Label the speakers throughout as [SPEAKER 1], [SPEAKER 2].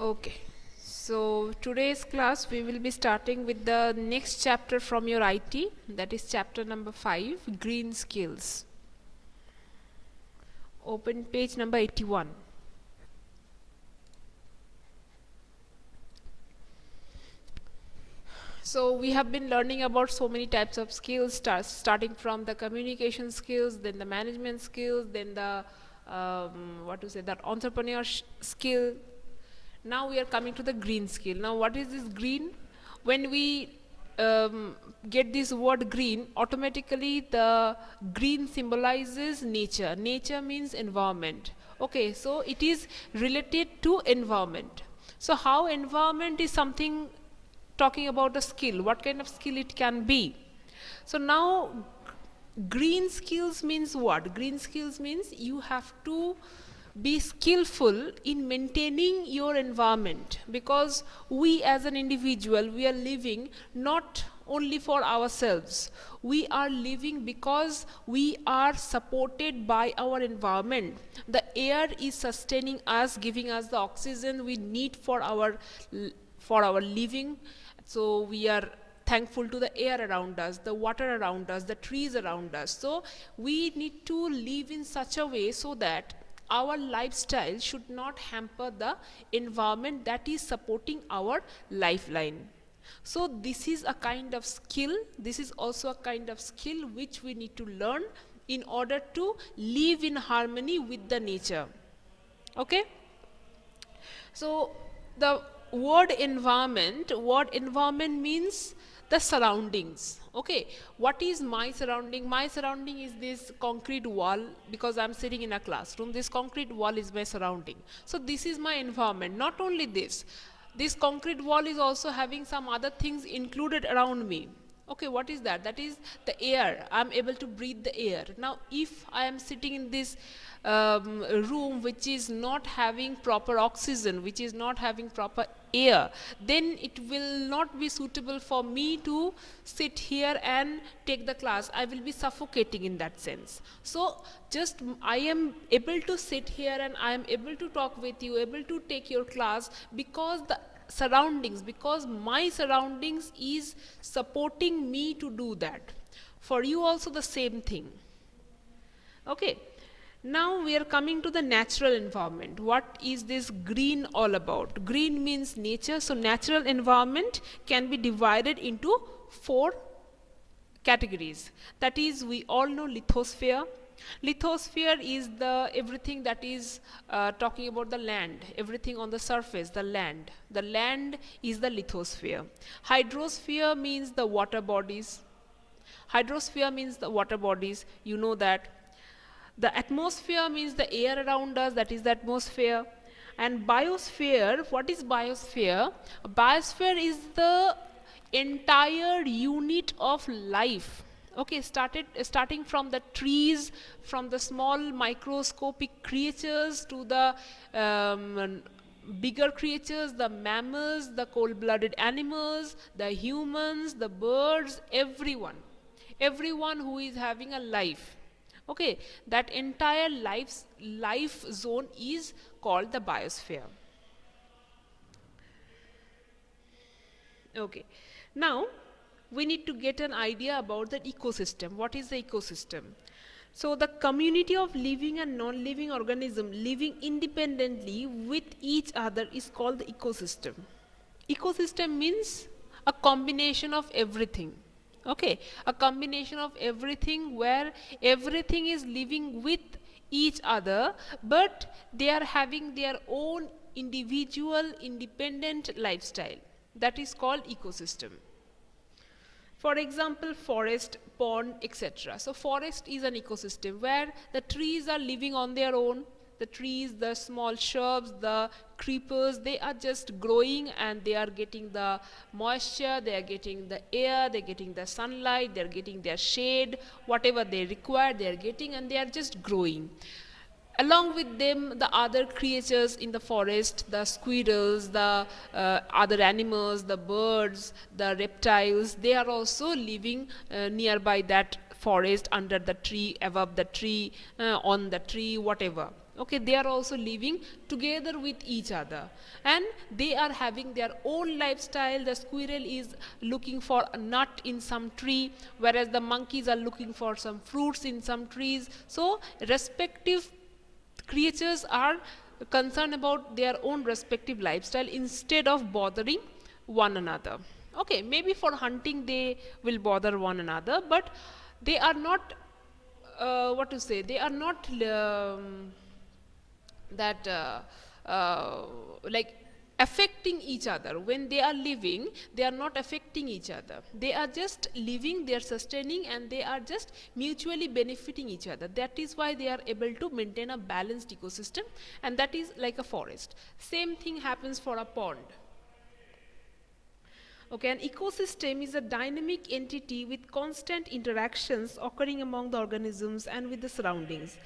[SPEAKER 1] Okay, so today's class we will be starting with the next chapter from your IT, that is chapter number 5, Green Skills. Open page number 81. So we have been learning about so many types of skills, starting from the communication skills, then the management skills, then the that entrepreneur skill. Now we are coming to the green skill. Now what is this green? When we get this word green, automatically the green symbolizes nature. Nature means environment. Okay, so it is related to environment. So how environment is something, talking about a skill, what kind of skill it can be. So now green skills means what? Green skills means you have to be skillful in maintaining your environment, because we as an individual, we are living not only for ourselves, we are living because we are supported by our environment. The air is sustaining us, giving us the oxygen we need for our living. So we are thankful to the air around us, the water around us, the trees around us. So we need to live in such a way so that our lifestyle should not hamper the environment that is supporting our lifeline. So this is a kind of skill. This is also a kind of skill which we need to learn in order to live in harmony with the nature. Okay? So the word environment means the surroundings. Okay, what is my surrounding? My surrounding is this concrete wall, because I'm sitting in a classroom. This concrete wall is my surrounding. So this is my environment. Not only this concrete wall is also having some other things included around me. Okay, what is that? That is the air. I'm able to breathe the air. Now if I am sitting in this room which is not having proper oxygen, which is not having proper air, then it will not be suitable for me to sit here and take the class. I will be suffocating in that sense. So just I am able to sit here and I am able to talk with you, able to take your class, because the surroundings, because my surroundings is supporting me to do that. For you also the same thing. Okay, now we are coming to the natural environment. What is this green all about? Green means nature. So natural environment can be divided into 4 categories. That is, we all know lithosphere. Lithosphere is the everything that is talking about the land, everything on the surface, the land. The land is the lithosphere. Hydrosphere means the water bodies. Hydrosphere means the water bodies, you know that. The atmosphere means the air around us, that is the atmosphere. And biosphere, what is biosphere? Biosphere is the entire unit of life. Okay, starting from the trees, from the small microscopic creatures to the bigger creatures, the mammals, the cold-blooded animals, the humans, the birds, everyone who is having a life. Okay, that entire life zone is called the biosphere. Okay, now we need to get an idea about the ecosystem. What is the ecosystem? So the community of living and non-living organism living independently with each other is called the ecosystem. Ecosystem means a combination of everything. Okay, a combination of everything where everything is living with each other, but they are having their own individual independent lifestyle. That is called ecosystem. For example, forest, pond, etc. So forest is an ecosystem where the trees are living on their own. The trees, the small shrubs, the creepers, they are just growing and they are getting the moisture, they are getting the air, they are getting the sunlight, they are getting their shade, whatever they require, they are getting, and they are just growing. Along with them, the other creatures in the forest, the squirrels, the other animals, the birds, the reptiles, they are also living nearby that forest, under the tree, above the tree, on the tree, whatever. Okay, they are also living together with each other, and they are having their own lifestyle. The squirrel is looking for a nut in some tree, whereas the monkeys are looking for some fruits in some trees. So respective creatures are concerned about their own respective lifestyle instead of bothering one another. Okay, maybe for hunting they will bother one another, but they are not, what to say, they are not that like affecting each other. When they are living, they are not affecting each other, they are just living, they are sustaining, and they are just mutually benefiting each other. That is why they are able to maintain a balanced ecosystem, and that is like a forest. Same thing happens for a pond. Okay, an ecosystem is a dynamic entity with constant interactions occurring among the organisms and with the surroundings.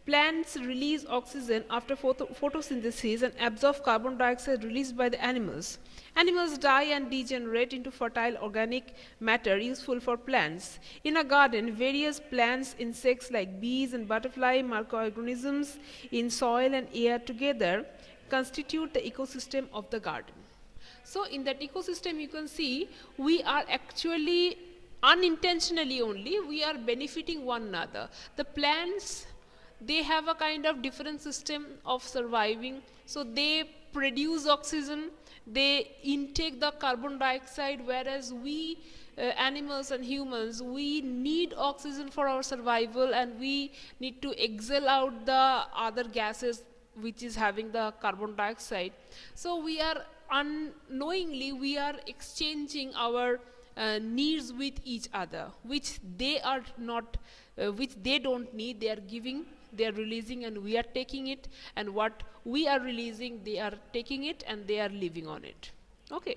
[SPEAKER 1] Plants release oxygen after photosynthesis and absorb carbon dioxide released by the animals. Animals die and degenerate into fertile organic matter useful for plants. In a garden, various plants, insects like bees and butterfly, microorganisms in soil and air together constitute the ecosystem of the garden. So in that ecosystem, you can see we are actually unintentionally only, we are benefiting one another. The plants, they have a kind of different system of surviving. So they produce oxygen, they intake the carbon dioxide, whereas we animals and humans, we need oxygen for our survival, and we need to exhale out the other gases which is having the carbon dioxide. So we are unknowingly, we are exchanging our needs with each other, which they are not, which they don't need, they are giving, they are releasing, and we are taking it, and what we are releasing, they are taking it and they are living on it. Okay.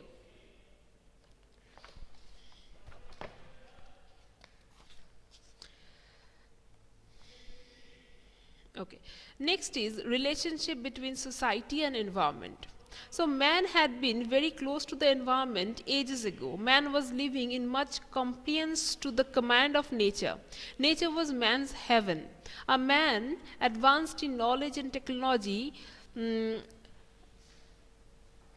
[SPEAKER 1] Okay. Next is relationship between society and environment. So man had been very close to the environment ages ago. Man was living in much compliance to the command of nature. Nature was man's heaven. A man advanced in knowledge and technology,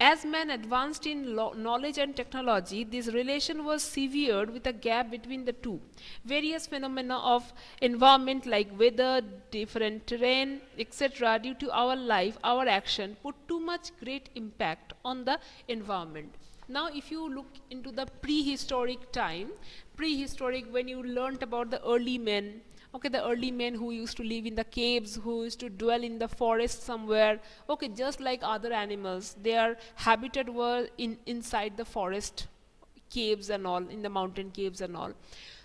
[SPEAKER 1] as man advanced in knowledge and technology, this relation was severed with a gap between the two. Various phenomena of environment like weather, different terrain, etc., due to our life, our action, put too much great impact on the environment. Now, if you look into the prehistoric time, prehistoric, when you learnt about the early men, okay, the early men who used to live in the caves, who used to dwell in the forest somewhere, okay, just like other animals, their habitat were inside the forest caves and all, in the mountain caves and all.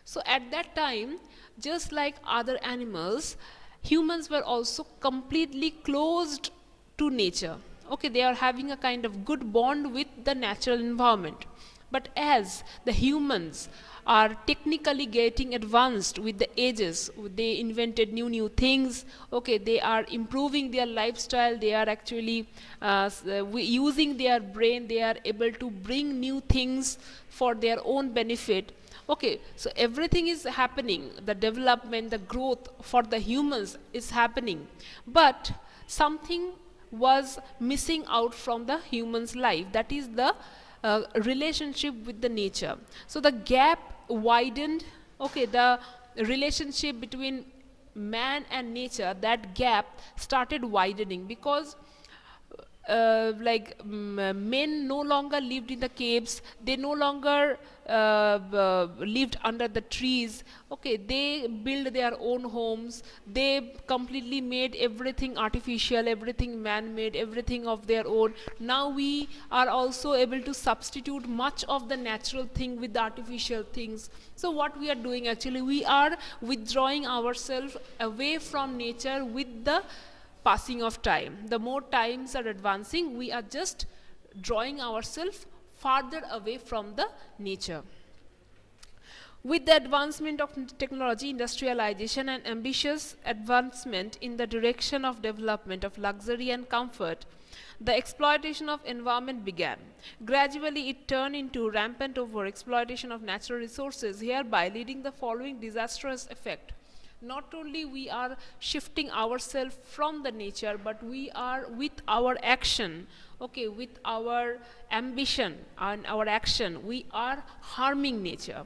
[SPEAKER 1] So at that time, just like other animals, humans were also completely closed to nature. Okay, they are having a kind of good bond with the natural environment. But as the humans are technically getting advanced with the ages, they invented new things, okay, they are improving their lifestyle, they are actually using their brain, they are able to bring new things for their own benefit. Okay, so everything is happening, the development, the growth for the humans is happening, but something was missing out from the human's life, that is the relationship with the nature. So the gap widened, okay, the relationship between man and nature, that gap started widening, because men no longer lived in the caves, they no longer lived under the trees, okay, they built their own homes, they completely made everything artificial, everything man-made, everything of their own. Now we are also able to substitute much of the natural thing with the artificial things. So what we are doing, actually, we are withdrawing ourselves away from nature with the passing of time. The more times are advancing, we are just drawing ourselves farther away from the nature. With the advancement of technology, industrialization, and ambitious advancement in the direction of development of luxury and comfort, the exploitation of environment began. Gradually, it turned into rampant over exploitation of natural resources, hereby leading the following disastrous effect. Not only we are shifting ourselves from the nature, but we are with our action, okay, with our ambition and our action, we are harming nature.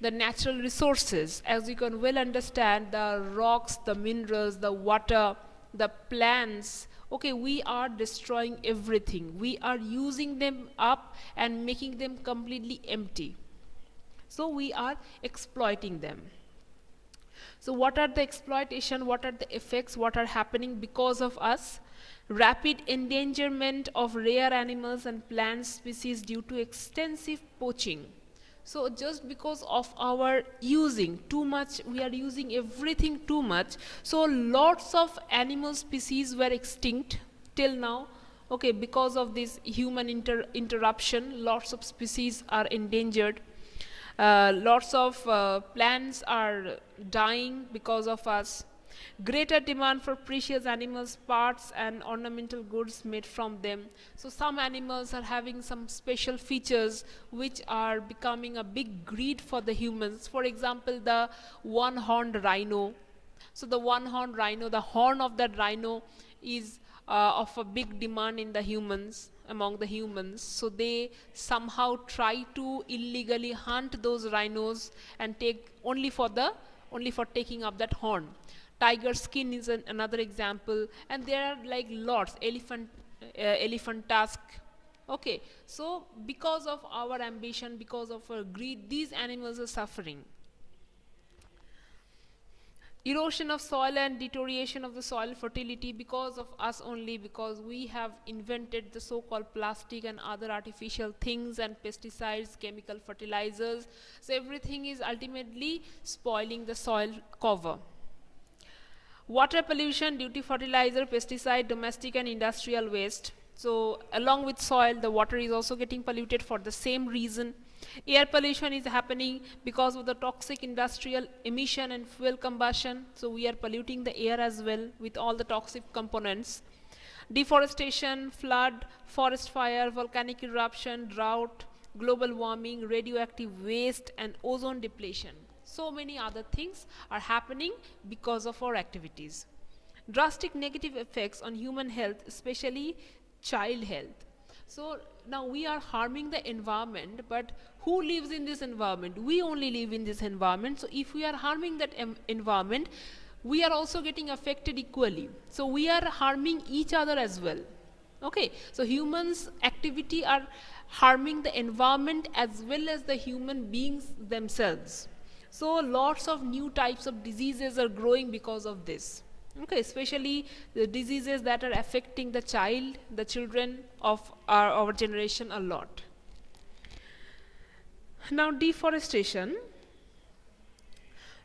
[SPEAKER 1] The natural resources, as you can well understand, the rocks, the minerals, the water, the plants, okay, we are destroying everything. We are using them up and making them completely empty. So we are exploiting them. So what are the exploitation, what are the effects, what are happening because of us? Rapid endangerment of rare animals and plant species due to extensive poaching. So just because of our using too much, we are using everything too much, so lots of animal species were extinct till now, okay, because of this human interruption, lots of species are endangered. Lots of plants are dying because of us. Greater demand for precious animals, parts and ornamental goods made from them. So some animals are having some special features which are becoming a big greed for the humans. For example, the one-horned rhino. So the one-horned rhino, the horn of that rhino is of a big demand in the humans, among the humans. So they somehow try to illegally hunt those rhinos and take only for taking up that horn. Tiger skin is another example, and there are like lots. Elephant tusk. Okay, so because of our ambition, because of our greed, these animals are suffering. Erosion of soil and deterioration of the soil fertility because of us only, because we have invented the so-called plastic and other artificial things and pesticides, chemical fertilizers. So everything is ultimately spoiling the soil cover. Water pollution due to fertilizer, pesticide, domestic and industrial waste. So along with soil, the water is also getting polluted for the same reason. Air pollution is happening because of the toxic industrial emission and fuel combustion. So we are polluting the air as well with all the toxic components. Deforestation, flood, forest fire, volcanic eruption, drought, global warming, radioactive waste and ozone depletion. So many other things are happening because of our activities. Drastic negative effects on human health, especially child health. So now we are harming the environment, but who lives in this environment? We only live in this environment. So if we are harming that environment, we are also getting affected equally. So we are harming each other as well. Okay, so humans' activity are harming the environment as well as the human beings themselves. So lots of new types of diseases are growing because of this. Okay, especially the diseases that are affecting the children of our generation a lot. Now deforestation.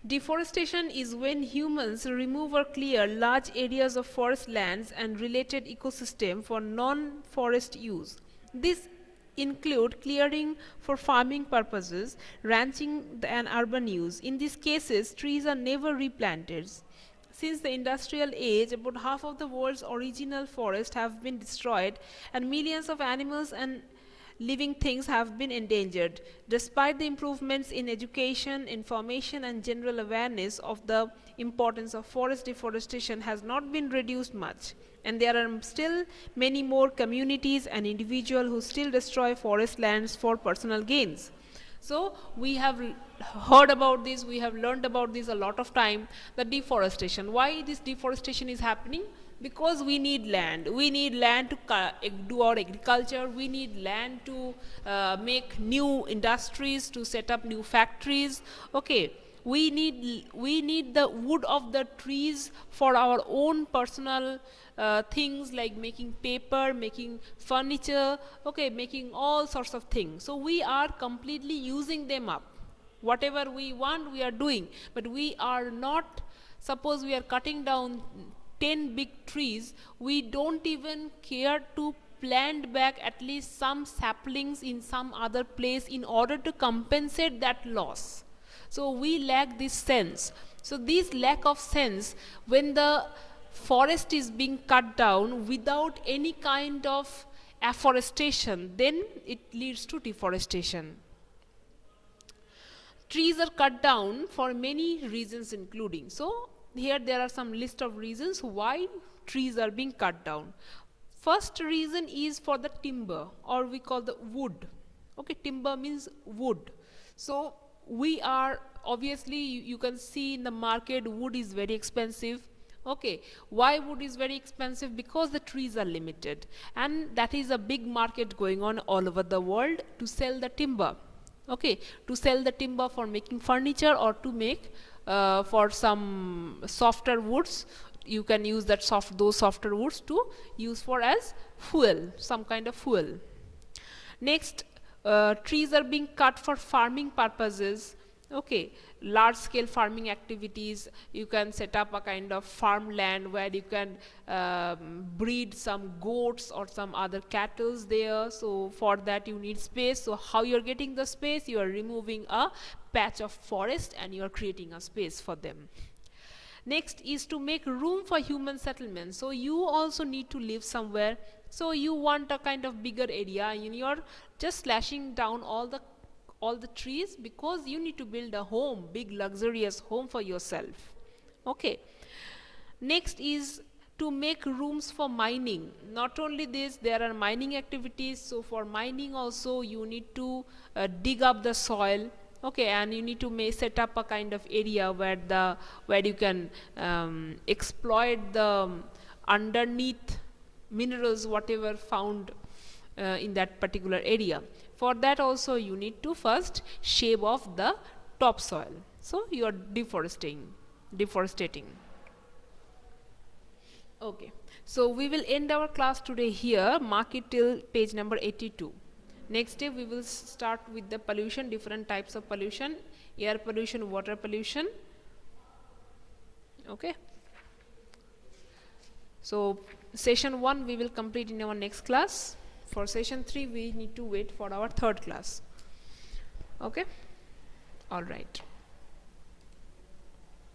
[SPEAKER 1] Deforestation is when humans remove or clear large areas of forest lands and related ecosystem for non-forest use. This include clearing for farming purposes, ranching and urban use. In these cases, trees are never replanted. Since the industrial age, about half of the world's original forests have been destroyed and millions of animals and living things have been endangered. Despite the improvements in education, information and general awareness of the importance of forest, deforestation has not been reduced much. And there are still many more communities and individuals who still destroy forest lands for personal gains. So we have heard about this, we have learned about this a lot of time, the deforestation. Why this deforestation is happening? Because we need land. We need land to do our agriculture. We need land to make new industries, to set up new factories. Okay, we need the wood of the trees for our own personal things like making paper, making furniture, okay, making all sorts of things. So we are completely using them up. Whatever we want, we are doing, but we are not. Suppose we are cutting down 10 big trees, we don't even care to plant back at least some saplings in some other place in order to compensate that loss. So we lack this sense. So this lack of sense, when the forest is being cut down without any kind of afforestation, then it leads to deforestation. trees are cut down for many reasons, including, so here there are some list of reasons why trees are being cut down. First reason is for the timber, or we call the wood. Okay, timber means wood. So we are obviously, you can see in the market wood is very expensive. Okay, why wood is very expensive? Because the trees are limited, and that is a big market going on all over the world to sell the timber. Okay, to sell the timber for making furniture, or to make for some softer woods. You can use that those softer woods to use for as fuel, some kind of fuel. Next, trees are being cut for farming purposes. Okay, large scale farming activities. You can set up a kind of farmland where you can breed some goats or some other cattle there. So for that you need space. So how you're getting the space? You are removing a patch of forest and you are creating a space for them. Next is to make room for human settlement. So you also need to live somewhere. So you want a kind of bigger area, and you're just slashing down all the trees because you need to build a home, big luxurious home for yourself. Okay. Next is to make rooms for mining. Not only this, there are mining activities. So for mining also you need to dig up the soil. Okay, and you need to set up a kind of area where you can exploit the underneath minerals whatever found in that particular area. For that also you need to first shave off the topsoil. So you are deforesting. Okay, so we will end our class today here. Mark it till page number 82. Next day we will start with the pollution, different types of pollution, air pollution, water pollution. Okay. So session 1 we will complete in our next class. For session 3 we need to wait for our third class. Okay. All right.